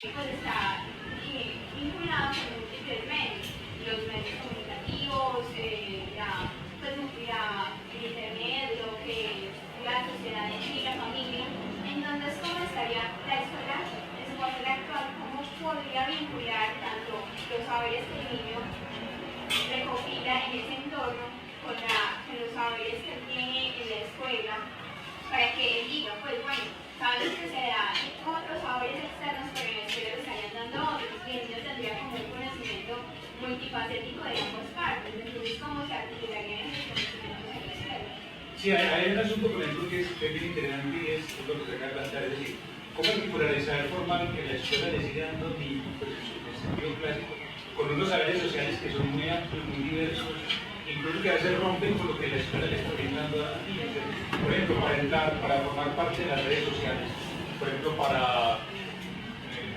pues está vinculado con múltiples medios, los medios comunicativos, pues, el internet, lo que es la sociedad en sí, la familia. Entonces, ¿cómo estaría la escuela en su papel actual? ¿Cómo podría vincular tanto los saberes que el niño recopila en ese entorno con los saberes que él tiene en la escuela, para que él diga, pues bueno, sabes que se dan otros saberes externos, pero en la escuela le estarían dando otros, y el niño tendría como un conocimiento multifacético de ambas partes? Entonces, ¿cómo se articularían esos conocimientos en la escuela? Sí, hay un asunto, por ejemplo, que es bien interesante y es lo que se acaba de plantear, es decir, cómo articular el saber formal que la escuela le sigue dando a niños, pues en el sentido clásico, con unos saberes sociales que son muy amplios, muy diversos, incluso que a veces rompen con lo que la escuela le está brindando a niños. Por ejemplo, para entrar, para formar parte de las redes sociales, por ejemplo, para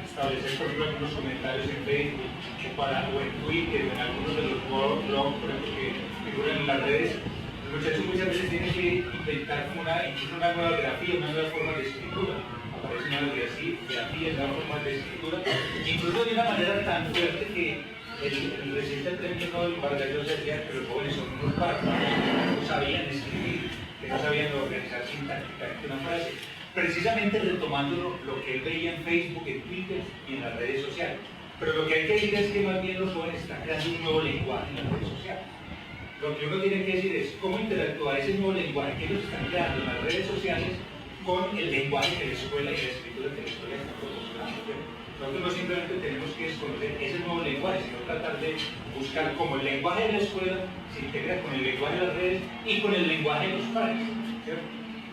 establecer, por ejemplo, algunos comentarios en Facebook, o en Twitter, o en algunos de los blogs, por ejemplo, que figuran en las redes. Los muchachos muchas veces tienen que inventar como incluso una nueva grafía, una nueva forma de escritura. Aparece una grafía, nuevas formas de escritura, incluso de una manera tan fuerte que el reciente Nobel Vargas Llosa decía que los jóvenes son unos bárbaros, que no sabían escribir, que no sabían organizar sintácticamente una frase, precisamente retomando lo que él veía en Facebook, en Twitter y en las redes sociales. Pero lo que hay que decir es que más bien los jóvenes están creando un nuevo lenguaje en las redes sociales. Lo que uno tiene que decir es cómo interactuar ese nuevo lenguaje que ellos están creando en las redes sociales con el lenguaje que la escuela y la escritura que la escuela está proporcionando. Nosotros no simplemente tenemos que desconocer ese nuevo lenguaje, sino tratar de buscar cómo el lenguaje de la escuela se integra con el lenguaje de las redes y con el lenguaje de los pares, ¿cierto?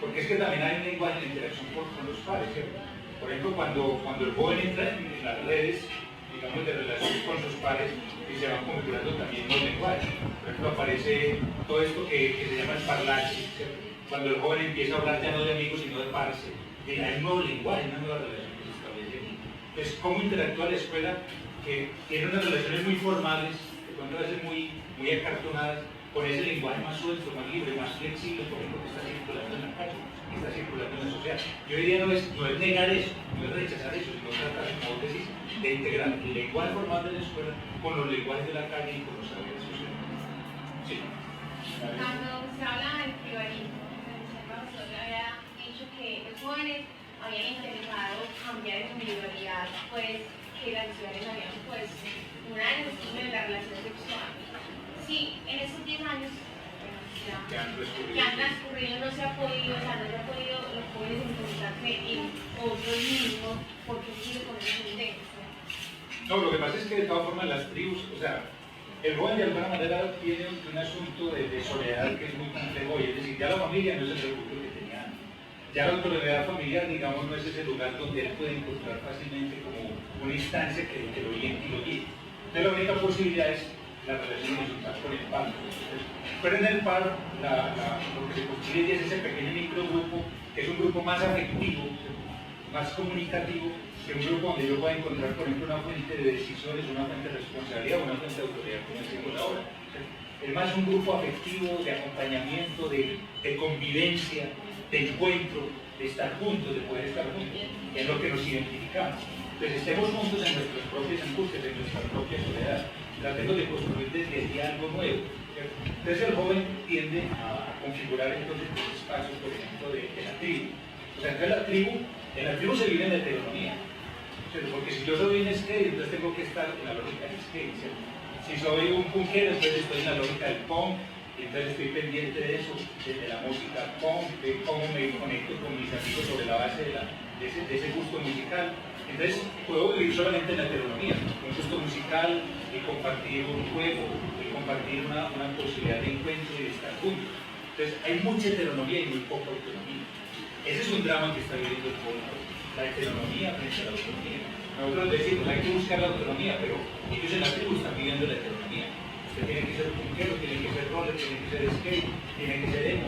Porque es que también hay un lenguaje de interacción con los pares, ¿cierto? Por ejemplo, cuando el joven entra en las redes, digamos, de relación con sus pares, y se van configurando también los lenguajes. Por ejemplo, aparece todo esto que se llama el parlache, ¿cierto? Cuando el joven empieza a hablar ya no de amigos, sino de parce, hay un nuevo lenguaje, una nueva relación que se establece aquí. Entonces, ¿cómo interactúa la escuela? Que tiene unas relaciones muy formales, que son a veces muy acartonadas, con ese lenguaje más suelto, más libre, más flexible, por ejemplo, que está circulando en la calle, que está circulando en la sociedad. Yo diría no es negar eso, no es rechazar eso, sino tratar, como vos decís, de integrar el lenguaje formal de la escuela con los lenguajes de la calle y con los saberes sociales. Sí. Cuando se habla del pluralismo, el profesor había dicho que los jóvenes habían intentado cambiar esa individualidad, pues que las ciudades habían puesto una discusión de la relación sexual. Sí, en estos 10 años que han transcurrido no se ha podido, los jóvenes encontrarse en otro mismo, porque sigue con esa tendencia. No, lo que pasa es que de todas formas las tribus, o sea, el joven de alguna manera tiene un asunto de soledad que es muy complejo, y es decir, ya la familia no es el refugio que tenía antes. Ya la autoridad familiar, digamos, no es ese lugar donde él puede encontrar fácilmente como una instancia que lo oriente y lo guíe. Entonces la única posibilidad es la relación horizontal con el par. Pero en el par, lo que se construye es ese pequeño microgrupo, que es un grupo más afectivo, más comunicativo, que un grupo donde yo pueda encontrar, por ejemplo, una fuente de decisores, una fuente de responsabilidad, una fuente de autoridad, como decimos ahora. Es más un grupo afectivo, de acompañamiento, de convivencia, de encuentro, de estar juntos, de poder estar juntos, es lo que nos identificamos. Entonces, estemos juntos en nuestras propias angustias, en nuestra propia soledad. Tratemos de construir desde allí algo nuevo, ¿cierto? Entonces, el joven tiende a configurar entonces los espacios, por ejemplo, de la tribu. O sea, en la tribu se vive en la heteronomía. Porque si yo soy un skate, entonces tengo que estar en la lógica del skate, ¿cierto? Si soy un punkero, entonces estoy en la lógica del punk, y entonces estoy pendiente de eso, de la música punk, de cómo me conecto con mis amigos sobre la base de ese gusto musical. Entonces puedo vivir solamente en la heteronomía, un gusto musical, y compartir un juego, y compartir una posibilidad de encuentro y de estar juntos. Entonces hay mucha heteronomía y muy poca autonomía. Ese es un drama que está viviendo el pueblo, la heteronomía frente a la autonomía. Nosotros decimos, hay que buscar la autonomía, pero ellos en la tribu están viviendo la heteronomía. Usted tiene que ser punkero, tiene que ser roller, tiene que ser skate, tiene que ser emo,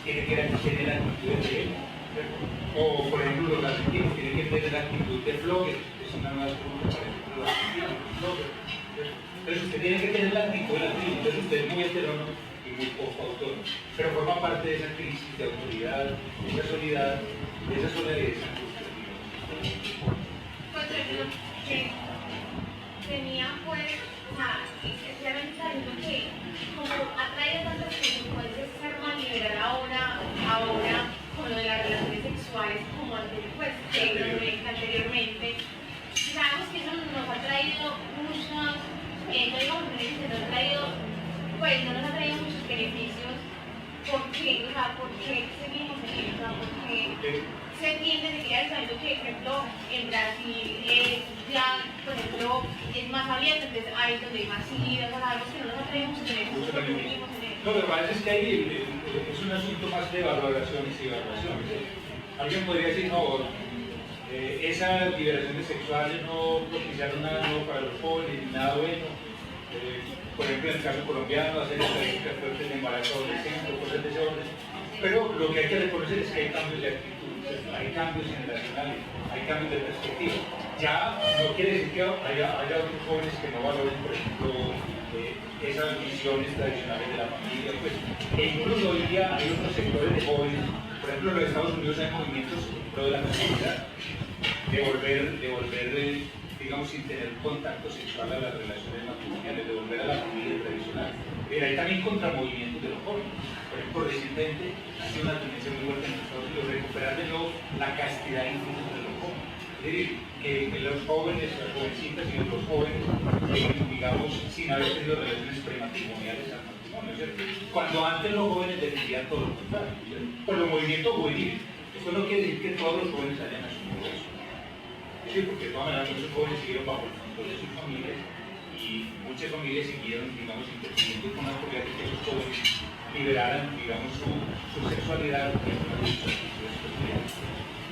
tiene que tener actitudes de emo. O, por ejemplo, los argentinos tienen que tener la actitud de flogger, que es una nueva estructura para los argentinos, flogger. Entonces usted tiene que tener la actitud de la tribu, entonces usted es muy heterónomo y muy poco autónomo, pero forma parte de esa crisis de autoridad, de esa soledad, de esa angustia. Pues bueno, que tenía pues, o sea, especialmente sabiendo que como ha traído tantas consecuencias ser más liberal ahora con lo de las relaciones sexuales como anteriormente, sabemos que eso nos ha traído muchos, no digamos beneficios, nos ha traído, pues no nos ha traído muchos beneficios. ¿Por qué? O sea, ¿por qué seguimos en eso? ¿Por qué se entiende de que sabiendo que, por ejemplo, en Brasil ya, por ejemplo, es más abierto, entonces ahí es donde hay más salidas, o sea, sabemos que no nos ha traído muchos beneficios, ¿por qué seguimos en eso? No, lo que pasa es que ahí es un asunto más de valoraciones y evaluaciones. Alguien podría decir, no, esas liberaciones sexuales no propiciaron nada nuevo para los jóvenes, ni nada bueno. Por ejemplo, en el caso colombiano, hacer estadísticas fuertes de embarazo adolescente, cosas de ese orden. Pero lo que hay que reconocer es que hay cambios de actitud, hay cambios generacionales, hay cambios de perspectiva. Ya no quiere decir que haya otros jóvenes que no valoren, por ejemplo, esas visiones tradicionales de la familia, pues, e incluso hoy día hay otros sectores de jóvenes, por ejemplo en los Estados Unidos hay movimientos pro de la fertilidad, de volver digamos, sin tener contacto sexual a las relaciones matrimoniales, de volver a la familia tradicional. Pero hay también contramovimientos de los jóvenes. Por ejemplo, recientemente ha sido una tendencia muy fuerte en los Estados Unidos recuperar de nuevo la castidad incluso de los jóvenes. Es decir, que los jóvenes, las jovencitas y los jóvenes, digamos, sin haber tenido relaciones prematrimoniales al matrimonio, ¿cierto? Cuando antes los jóvenes defendían todo lo contrario, por los movimientos juveniles. Esto no quiere decir que todos los jóvenes hayan asumido eso. Sí, porque de todas maneras muchos jóvenes siguieron bajo el control de sus familias y muchas familias siguieron, digamos, interfiriendo con la posibilidad de que esos jóvenes liberaran, digamos, su sexualidad.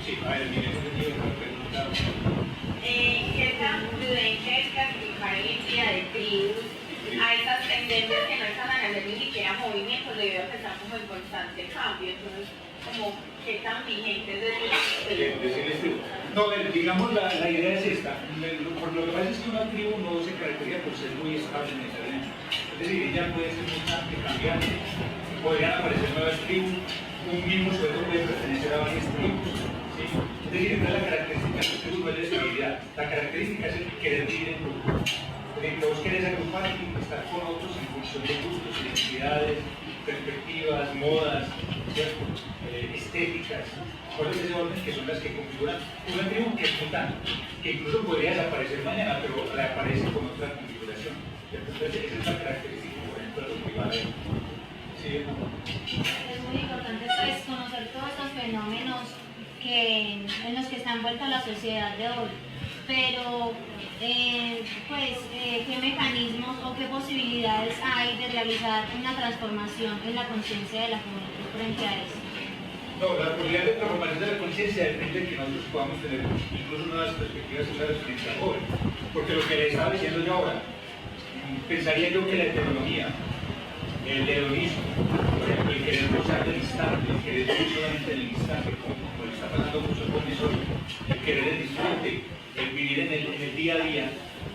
Sí, a ver, miren, ese sentido de la pregunta. ¿Qué tan prudente es clasificar hoy en día de tribus a esas tendencias que no están haciendo ni siquiera movimientos debido a que están como en constante cambio? Entonces, como, ¿qué tan vigentes es tribu? No, digamos, la idea es esta. Lo que pasa es que una tribu no se caracteriza por ser muy estable necesariamente. Es decir, ella puede ser mutante, cambiante, podrían aparecer nuevas tribus, un mismo sujeto puede pertenecer a varias tribus. ¿Sí? Es decir, entonces la característica de la tribu no es la estabilidad, la característica es el querer vivir en grupo. Por ejemplo, vos querés agrupar y estar con otros en función de gustos, identidades, perspectivas, modas, ¿cierto? Estéticas, cosas de ese orden que son las que configuran una tribu que es mutante, que incluso podría desaparecer mañana, pero reaparece con otra configuración. ¿Cierto? Entonces, esa es la característica, por ejemplo, de los privados. ¿Sí? Es muy importante pues, conocer todos estos fenómenos en los que está envuelta la sociedad de hoy, pero ¿qué mecanismos o qué posibilidades hay de realizar una transformación en la conciencia de la juventud frente a eso? No, la posibilidad de transformación de la conciencia depende de que nosotros podamos tener incluso nuevas perspectivas sociales frente al joven. Porque lo que le estaba diciendo yo ahora, pensaría yo que la heteronomía, el hedonismo, por ejemplo, el querer gozar del instante, el querer vivir solamente en el instante, como le está pasando a muchos jóvenes hoy, el querer el disfrute, el vivir en el día a día,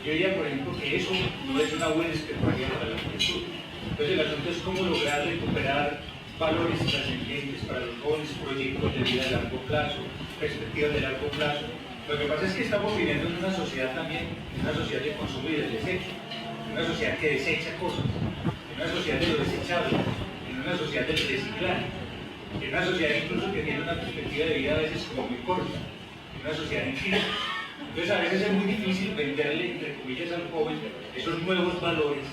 yo diría, por ejemplo, que eso no es una buena expectativa para la juventud. Entonces el asunto es cómo lograr recuperar valores trascendentes para los jóvenes, proyectos de vida de largo plazo, perspectivas de largo plazo. Lo que pasa es que estamos viviendo en una sociedad también, una sociedad de consumo y de desecho, una sociedad que desecha cosas, en una sociedad de lo desechable, en una sociedad del reciclaje, en una sociedad incluso que tiene una perspectiva de vida a veces como muy corta, en una sociedad en crisis. Entonces a veces es muy difícil venderle, entre comillas, al joven esos nuevos valores,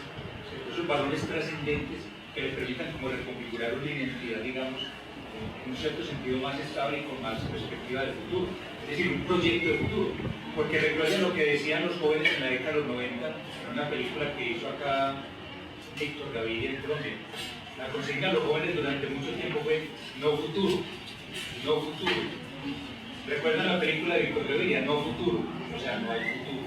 esos valores trascendentes que le permitan como reconfigurar una identidad, digamos, en un cierto sentido más estable y con más perspectiva de futuro. Es decir, un proyecto de futuro. Porque recuerden lo que decían los jóvenes en la década de los 90, en una película que hizo acá Héctor Gaviria en Colombia. La consigna de los jóvenes durante mucho tiempo fue no futuro, no futuro. ¿Recuerdan la película de Víctor Gaviria? No futuro, o sea, no hay futuro.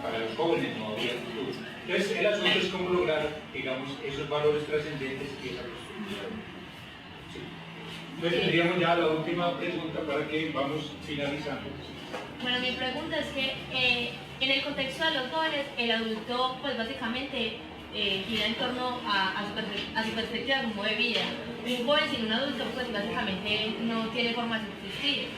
Para los jóvenes no había futuro. Entonces, el asunto es cómo lograr, digamos, esos valores trascendentes y esa construcción. Sí. Entonces, tendríamos ya la última pregunta para que vamos finalizando. Bueno, mi pregunta es que en el contexto de los jóvenes, el adulto, pues básicamente gira en torno a su perspectiva como de vida. Un joven sin un adulto, pues básicamente no tiene forma de existir.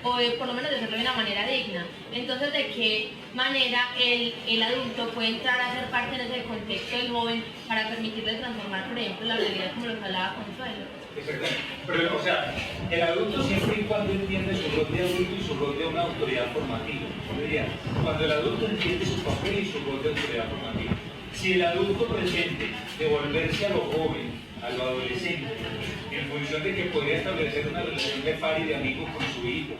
o por lo menos de hacerlo de una manera digna. Entonces, ¿de qué manera el adulto puede entrar a ser parte en ese contexto del joven para permitirle transformar, por ejemplo, la realidad como lo que hablaba Consuelo? Exactamente. Pero, o sea, el adulto siempre y cuando entiende su rol de adulto y su rol de una autoridad formativa. Yo diría, cuando el adulto entiende su papel y su rol de autoridad formativa. Si el adulto pretende devolverse a lo joven, a lo adolescente, en función de que podría establecer una relación de par y de amigo con su hijo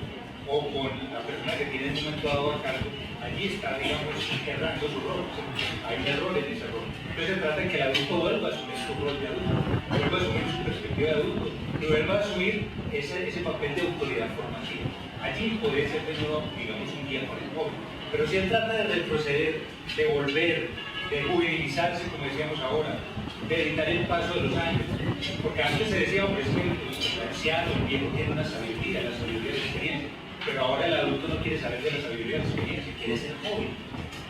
o con la persona que tiene en un momento dado a cargo, allí está, digamos, errando su rol. O sea, hay un error en ese rol. Entonces se trata de que el adulto vuelva a asumir su rol de adulto, vuelva a asumir su perspectiva de adulto y vuelva a asumir ese papel de autoridad formativa. Allí podría ser de nuevo, digamos, un guía para el joven. Pero si él trata de retroceder, de volver, de juvenilizarse, como decíamos ahora, de evitar el paso de los años, porque antes se decía, hombre, es que el anciano, el viejo tiene una sabiduría, la sabiduría de la experiencia, pero ahora el adulto no quiere saber de la sabiduría de la experiencia, quiere ser joven,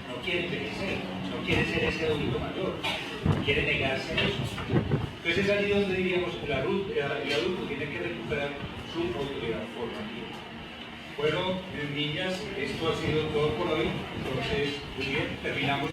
no quiere envejecer, no quiere ser ese adulto mayor, quiere negarse a eso. Entonces es allí donde diríamos que el adulto tiene que recuperar su autoridad formativa. Bueno, niñas, esto ha sido todo por hoy, entonces, muy bien, terminamos.